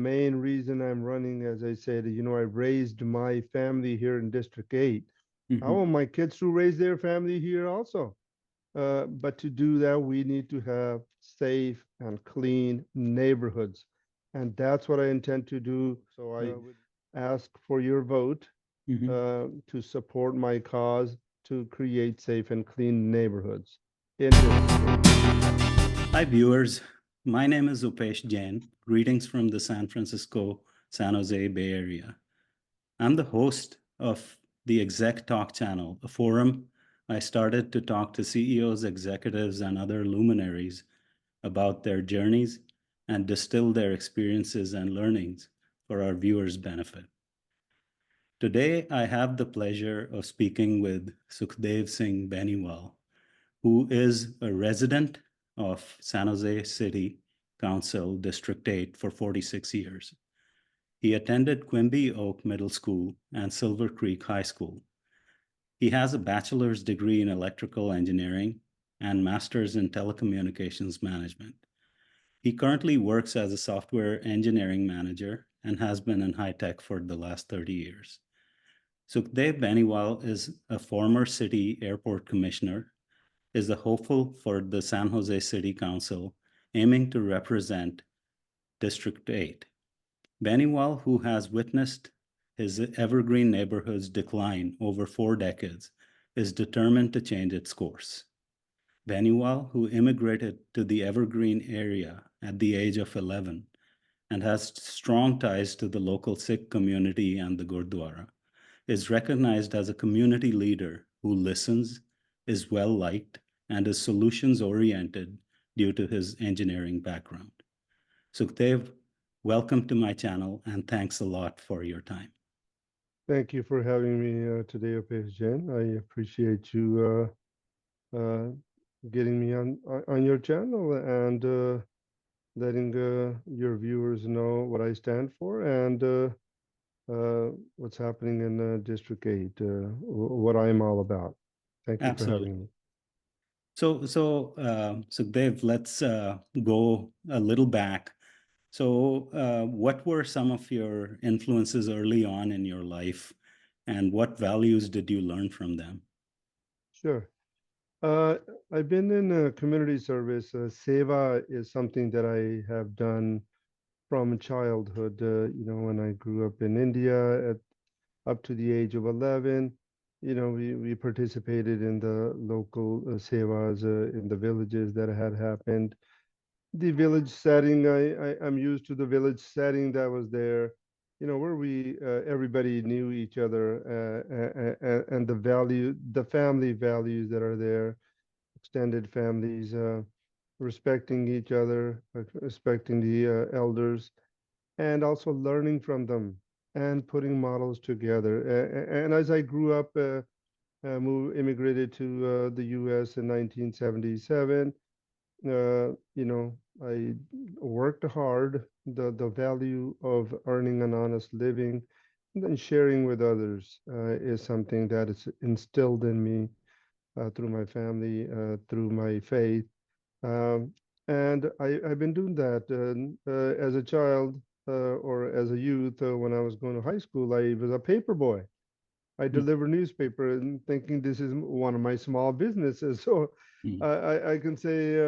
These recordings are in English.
Main reason I'm running, as I said, I raised my family here in District 8. I Mhm. want my kids to raise their family here also. But to do that, we need to have safe and clean neighborhoods. And that's what I intend to do. So I would ask for your vote Mhm. to support my cause to create safe and clean neighborhoods in District 8. Hi, viewers. My name is Upesh Jain. Greetings from the San Francisco, San Jose Bay Area. I'm the host of the Exec Talk channel, a forum I started to talk to CEOs, executives, and other luminaries about their journeys and distill their experiences and learnings for our viewers' benefit. Today, I have the pleasure of speaking with Sukhdev Singh Bainiwal, who is a resident of San Jose City Council District 8 for 46 years. He attended Quimby Oak Middle School and Silver Creek High School. He has a bachelor's degree in electrical engineering and master's in telecommunications management. He currently works as a software engineering manager and has been in high tech for the last 30 years. Sukhdev Bainiwal is a former city airport commissioner, is the hopeful for the San Jose City Council, aiming to represent District 8. Bainiwal, who has witnessed his Evergreen neighborhood's decline over 4 decades, is determined to change its course. Bainiwal, who immigrated to the Evergreen area at the age of 11 and has strong ties to the local Sikh community and the Gurdwara, is recognized as a community leader who listens, is well liked, and is solutions oriented due to his engineering background. Sukhdev, welcome to my channel and thanks a lot for your time. Thank you for having me today, Upesh Jain. I appreciate you getting me on your channel and letting your viewers know what I stand for and what's happening in District 8, what I'm all about. Thank you for Absolutely. having me. Sukhdev, let's go a little back. What were some of your influences early on in your life, and what values did you learn from them? Sure. Uh, I've been in community service. Seva is something that I have done from childhood. When I grew up in India at up to the age of 11, we participated in the local sevas in the villages that had happened. The village setting, I'm used to the village setting that was there, where we everybody knew each other and the family values that are there, extended families, respecting each other, respecting the elders, and also learning from them and putting models together. And as I grew up, immigrated to the U.S. in 1977. I worked hard. The value of earning an honest living and then sharing with others is something that is instilled in me through my family, through my faith. Um, and I've been doing that as a child or as a youth. When I was going to high school, I was a paper boy. I deliver newspaper and thinking this is one of my small businesses. So Mhm. I can say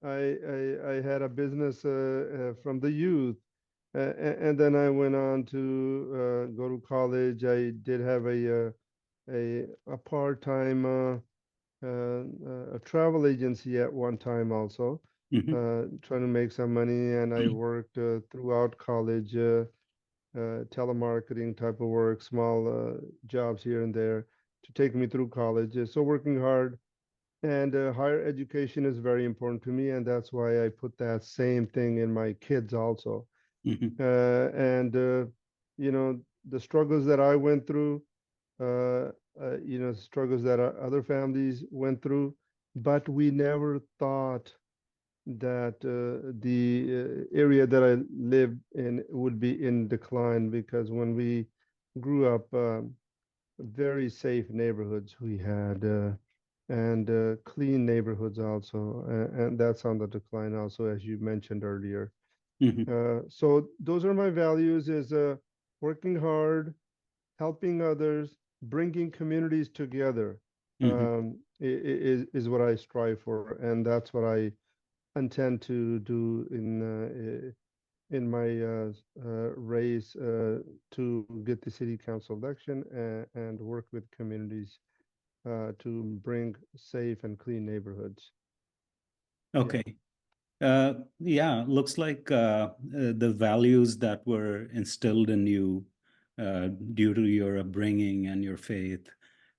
I had a business from the youth. And then I went on to go to college. I did have a part-time a travel agency at one time also, Mhm. trying to make some money. And I worked throughout college, telemarketing type of work, small jobs here and there to take me through college. So working hard and higher education is very important to me, and that's why I put that same thing in my kids also. Mhm. And the struggles that I went through, uh, struggles that other families went through, but we never thought that the area that I lived in would be in decline because when we grew up, very safe neighborhoods we had, and clean neighborhoods also, and that's on the decline also, as you mentioned earlier. So those are my values: is working hard, helping others, bringing communities together. Is what I strive for, and that's what I intend to do in my race to get the city council election and work with communities to bring safe and clean neighborhoods. Okay. Yeah, looks like the values that were instilled in you due to your upbringing and your faith,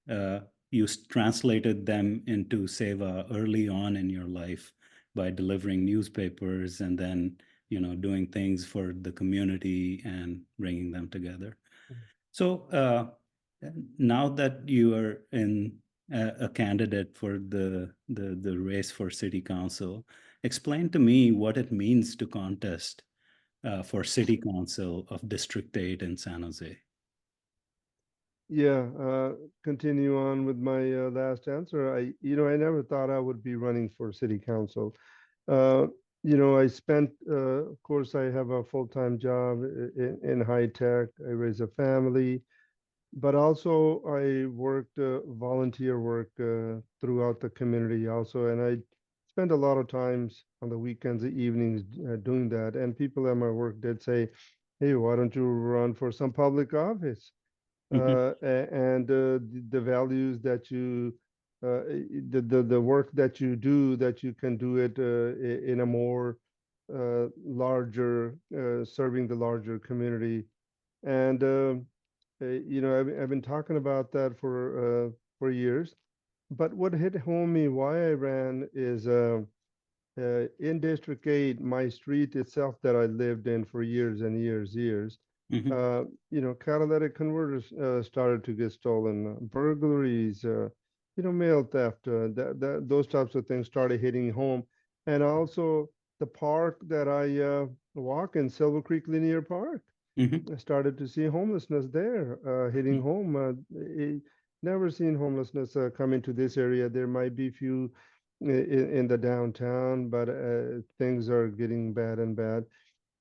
uh, you translated them into seva early on in your life by delivering newspapers and then, doing things for the community and bringing them together. So now that you are in a candidate for the race for city council, explain to me what it means to contest for city council of District 8 in San Jose. Yeah, continue on with my last answer. I never thought I would be running for city council. Uh, I spent, of course, I have a full-time job in high tech. I raise a family, but also I worked volunteer work throughout the community also, and I spent a lot of times on the weekends, the evenings doing that. And people at my work did say, "Hey, why don't you run for some public office?" And the values that you the work that you do, that you can do it in a more larger serving the larger community. And I've been talking about that for years. But what hit home me why I ran is in District 8, my street itself that I lived in for years and years, Mhm, catalytic converters started to get stolen, burglaries, mail theft, those types of things started hitting home. And also the park that I walk in, Silver Creek Linear Park, mhm, I started to see homelessness there hitting home. Never seen homelessness come into this area. There might be few in the downtown, but things are getting bad and bad.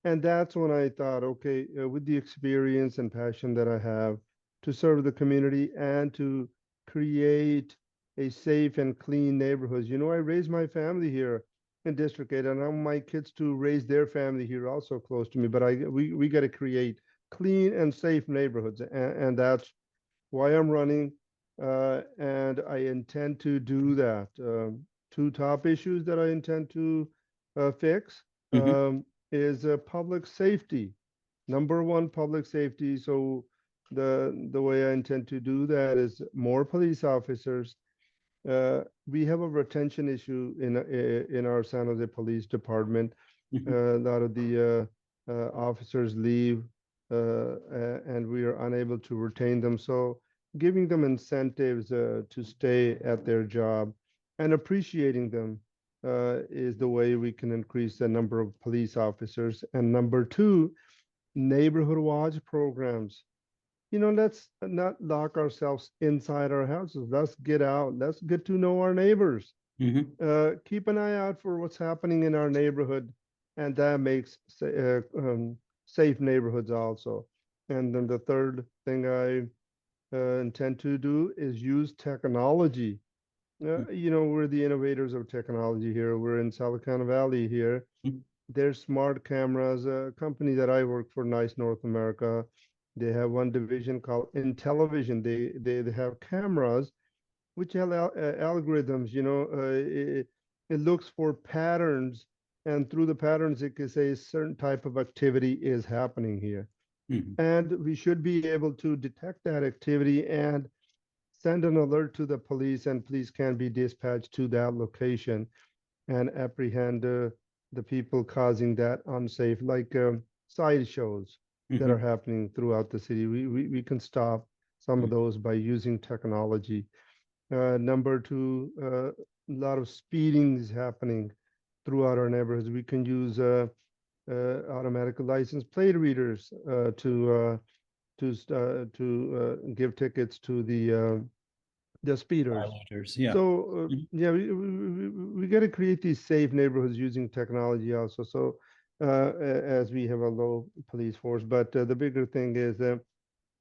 And that's when I thought, okay, with the experience and passion that I have to serve the community and to create a safe and clean neighborhoods. I raised my family here in District 8, and I want my kids to raise their family here also close to me. But we got to create clean and safe neighborhoods, and that's why I'm running. And I intend to do that. Two top issues that I intend to fix. mhm, Is public safety. Number one, public safety. So the way I intend to do that is more police officers. We have a retention issue in our San Jose Police Department. mhm, A lot of the officers leave, and we are unable to retain them. So giving them incentives to stay at their job and appreciating them is the way we can increase the number of police officers. And number two, neighborhood watch programs. Let's not lock ourselves inside our houses. Let's get out. Let's get to know our neighbors. mhm, Keep an eye out for what's happening in our neighborhood, and that makes safe neighborhoods also. And then the third thing I intend to do is use technology. We're the innovators of technology here. We're in Silicon Valley here. mhm, There's smart cameras. A company that I work for, Nice North America, they have one division called Intellivision. They have cameras which have algorithms. It looks for patterns, and through the patterns, it can say a certain type of activity is happening here. mhm, And we should be able to detect that activity and send an alert to the police, and police can be dispatched to that location and apprehend the people causing that unsafe, like sideshows that are mhm, happening throughout the city. We can stop some of those by using technology. Number two, a lot of speeding is happening throughout our neighborhoods. We can use automatic license plate readers to give tickets to the speeders. violators, yeah. So Mhm, yeah, we got to create these safe neighborhoods using technology also. So as we have a low police force. But the bigger thing is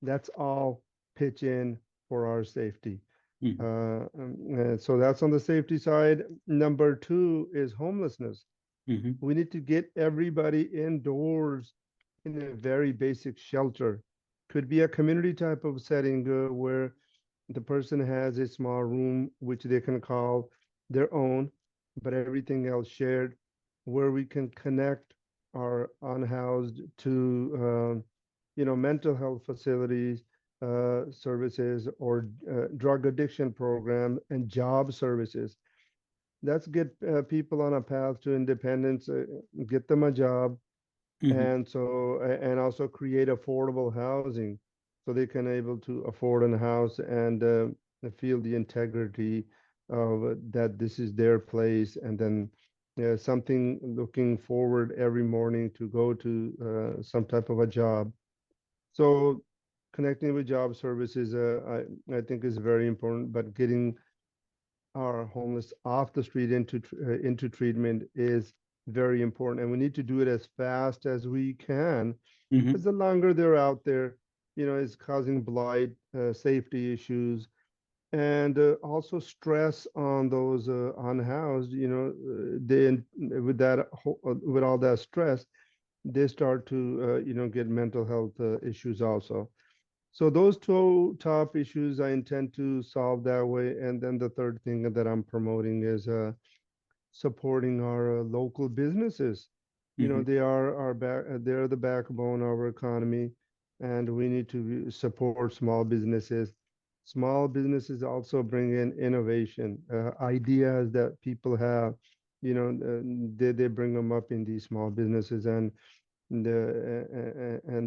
that's all pitch in for our safety. Mhm. So that's on the safety side. Number two is homelessness. Mhm. We need to get everybody indoors in a very basic shelter. Could be a community type of setting where the person has a small room which they can call their own, but everything else shared, where we can connect our unhoused to, mental health facilities, services, or drug addiction program and job services. Let's get people on a path to independence, get them a job, Mhm. and also create affordable housing so they can able to afford a house and feel the integrity of that this is their place, and then something looking forward every morning to go to some type of a job. So connecting with job services, I think is very important, but getting our homeless off the street into treatment is very important, and we need to do it as fast as we can, because Mhm. the longer they're out there, it's causing blight, safety issues, and also stress on those unhoused. They with all that stress, they start to get mental health issues also. So those two top issues I intend to solve that way. And then the third thing that I'm promoting is supporting our local businesses. Mhm. They are they're the backbone of our economy, and we need to support small businesses. Small businesses also bring in innovation, ideas that people have. They bring them up in these small businesses, and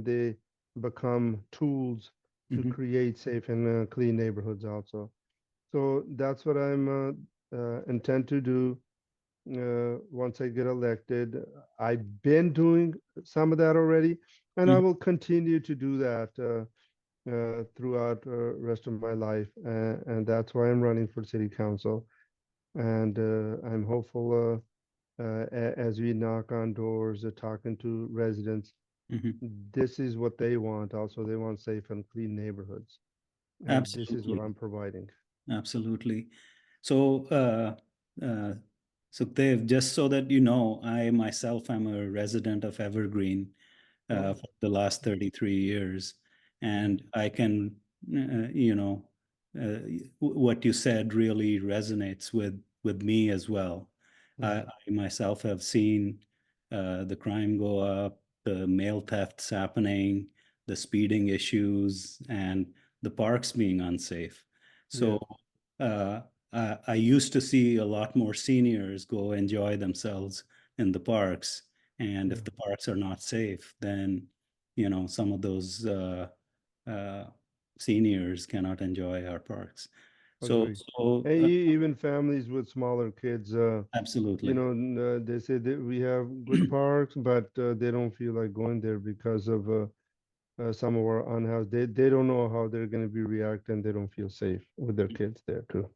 they become tools to Mhm. create safe and clean neighborhoods also. So that's what I'm intend to do once I get elected. I've been doing some of that already, and I Mhm. will continue to do that throughout rest of my life, and that's why I'm running for city council. And I'm hopeful as we knock on doors, talking to residents, Mhm. this is what they want. Also, they want safe and clean neighborhoods, and this is what Absolutely. I'm providing. Absolutely. So, uh, Sukhdev, just so that you know, I myself am a resident of Evergreen Oh, for the last 33 years, mhm. and I can, what you said really resonates with me as well. Mhm. I myself have seen the crime go up, the mail thefts happening, the speeding issues, and the parks being unsafe. Yeah, So uh, I used to see a lot more seniors go enjoy themselves in the parks. And yeah, if the parks are not safe, then, some of those uh, seniors cannot enjoy our parks. So, agree. so And even families with smaller kids, absolutely. they say that we have good parks, but they don't feel like going there because of some of our unhoused. They don't know how they're going to be reacting. They don't feel safe with their kids there too.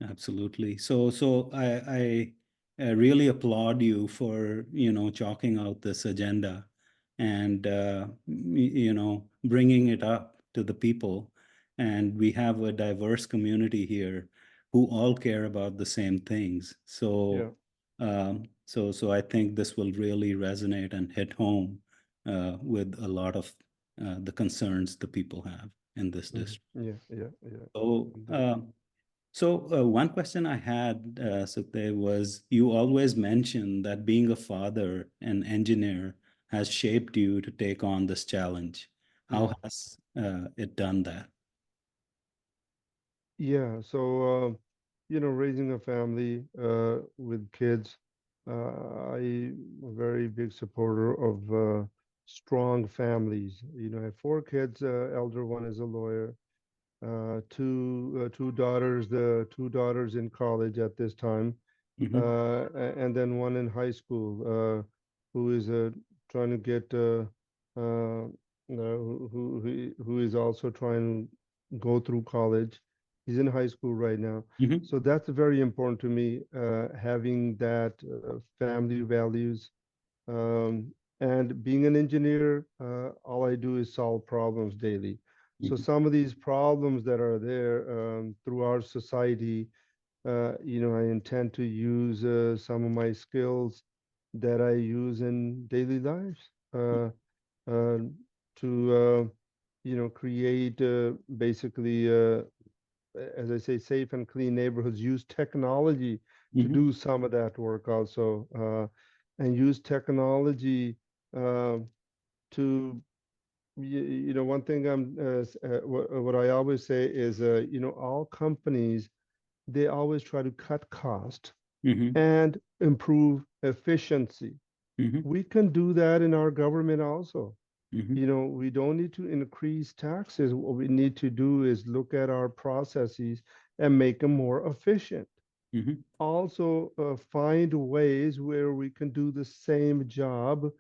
Absolutely. So I really applaud you for, chalking out this agenda and, bringing it up to the people. And we have a diverse community here who all care about the same things. Yeah, So I think this will really resonate and hit home with a lot of the concerns the people have in this mhm. district. Yeah, yeah, yeah. So, Indeed. one question I had, Sukhdev, was you always mention that being a father and engineer has shaped you to take on this challenge. How Yeah. has it done that? Yeah, so raising a family with kids, I'm a very big supporter of strong families. I have four kids. Elder one is a lawyer. Two daughters in college at this time, Hmm. and then one in high school, who is trying to get who is also trying to go through college. He's in high school right now, Hmm. so that's very important to me. Having that family values, And being an engineer, all I do is solve problems daily. So Mhm. some of these problems that are there through our society, I intend to use some of my skills that I use in daily lives uh, to create basically, as I say, safe and clean neighborhoods. Use technology to Mhm. do some of that work also, and use technology uh, to one thing what I always say is all companies, they always try to cut cost Mhm. and improve efficiency. Mhm. We can do that in our government also. Mhm. We don't need to increase taxes. What we need to do is look at our processes and make them more efficient. Mhm. Also, find ways where we can do the same job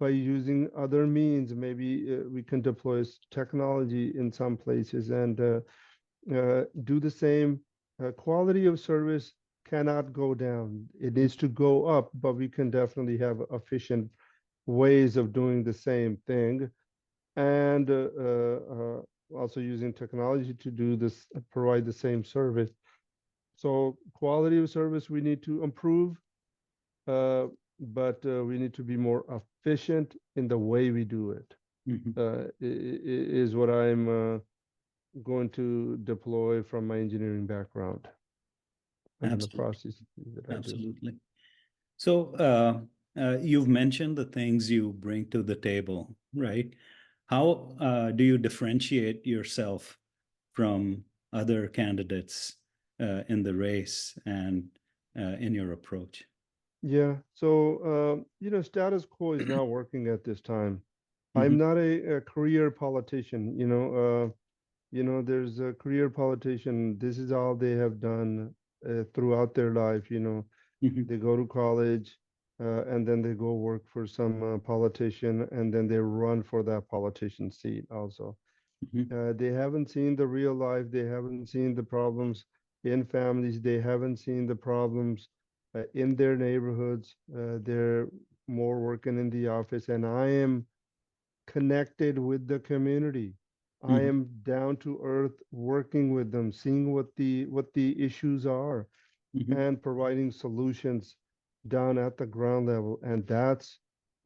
by using other means. Maybe we can deploy technology in some places and do the same. Quality of service cannot go down. It needs to go up, but we can definitely have efficient ways of doing the same thing. And also using technology to do this, provide the same service. So quality of service we need to improve, uh, but we need to be more efficient in the way we do it. Mhm. Is what I'm going to deploy from my engineering background and the Absolutely. processes that I do. Absolutely. So you've mentioned the things you bring to the table, right? How do you differentiate yourself from other candidates in the race and in your approach? Yeah. So, status quo is not working at this time. I'm Mhm. not a career politician. There's a career politician. This is all they have done throughout their life. Mhm. They go to college, and then they go work for some politician, and then they run for that politician seat also. Mhm. They haven't seen the real life. They haven't seen the problems in families. They haven't seen the problems in their neighborhoods. They're more working in the office, and I am connected with the community. I Mhm. am down to earth, working with them, seeing what the issues are, Mhm. and providing solutions down at the ground level. And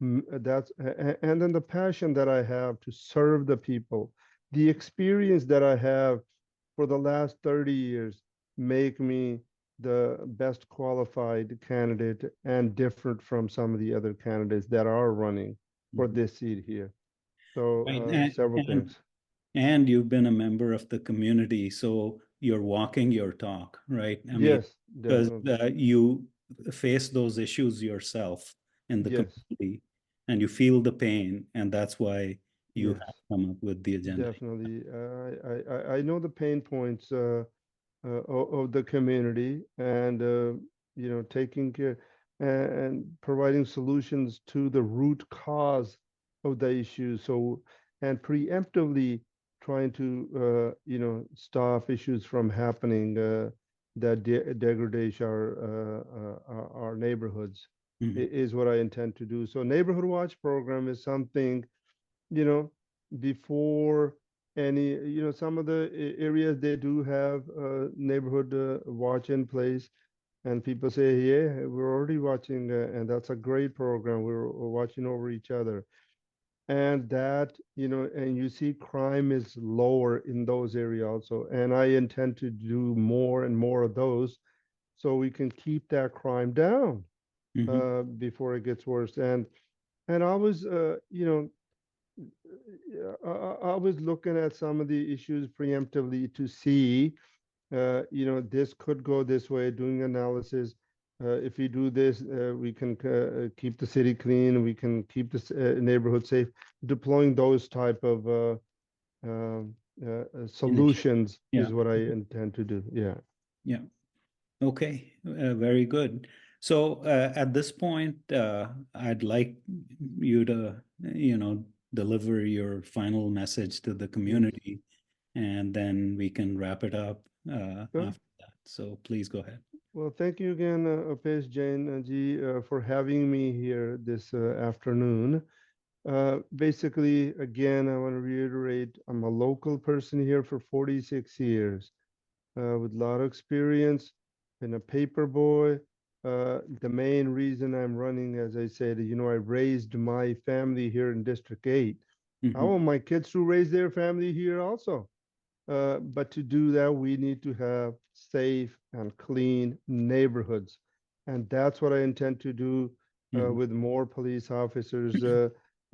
and then the passion that I have to serve the people, the experience that I have for the last 30 years make me the best qualified candidate and different from some of the other candidates that are running for Mhm. this seat here. So Right. several And things. and you've been a member of the community, so you're walking your talk, right? I mean, Yes, because definitely. you face those issues yourself in the Yes, community and you feel the pain, and that's why you have yes, come up with the agenda. definitely. I know the pain points of the community, and taking care and providing solutions to the root cause of the issue. So, and preemptively trying to stop issues from happening that degradation our neighborhoods Mhm. is what I intend to do. So neighborhood watch program is something, you know, before any, some of the areas they do have neighborhood watch in place, and people say, yeah, we're already watching, and that's a great program. We're watching over each other, and that, and you see crime is lower in those areas also. And I intend to do more and more of those so we can keep that crime down Mhm. before it gets worse. And I was, I was looking at some of the issues preemptively to see, this could go this way, doing analysis. If we do this, we can keep the city clean, we can keep the neighborhood safe, deploying those type of um, Initiative. solutions Yeah. is what I intend to do. Yeah. Yeah. Okay, very good. So at this point, I'd like you to, deliver your final message to the Yes. community, and then we can wrap it up Sure. after that. So please go ahead. Well, thank you again, Upesh Jain ji, for having me here this afternoon. Basically, again, I want to reiterate, I'm a local person here for 46 years with a lot of experience, been a paper boy. The main reason I'm running, as I said, I raised my family here in District 8. I Mhm, want my kids to raise their family here also. But to do that, we need to have safe and clean neighborhoods. And that's what I intend to do mhm, with more police officers,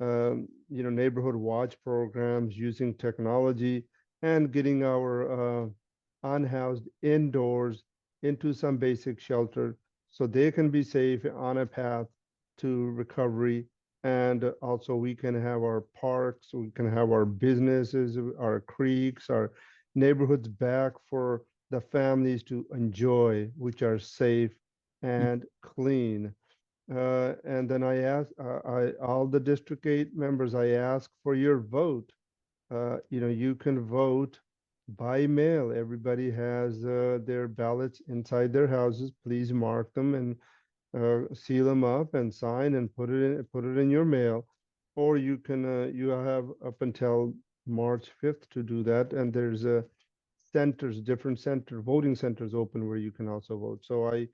neighborhood watch programs using technology and getting our unhoused indoors into some basic shelter so they can be safe on a path to recovery. And also, we can have our parks, we can have our businesses, our creeks, our neighborhoods back for the families to enjoy, which are safe mhm, and clean. And then I ask, all the District 8 members, I ask for your vote. You can vote by mail. Everybody has their ballots inside their houses. Please mark them and seal them up and sign and put it in your mail. Or you have up until March 5th to do that. And there's different voting centers open where you can also vote. So I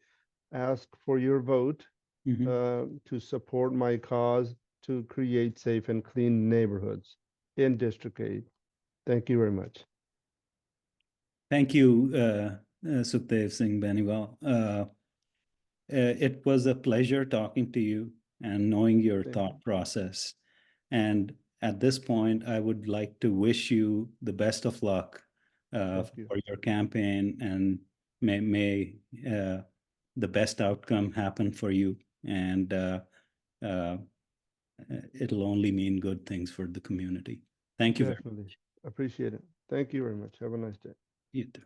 ask for your vote mhm. to support my cause to create safe and clean neighborhoods in District 8. Thank you very much. Thank you, Sukhdev Singh Bainiwal. It was a pleasure talking to you and knowing your Thank you. thought process. And at this point, I would like to wish you the best of luck Thank you. for your campaign, and may the best outcome happen for you. And uh, it'll only mean good things for the community. Thank you very Definitely. Appreciate it. Thank you very much. Have a nice day. much. You too.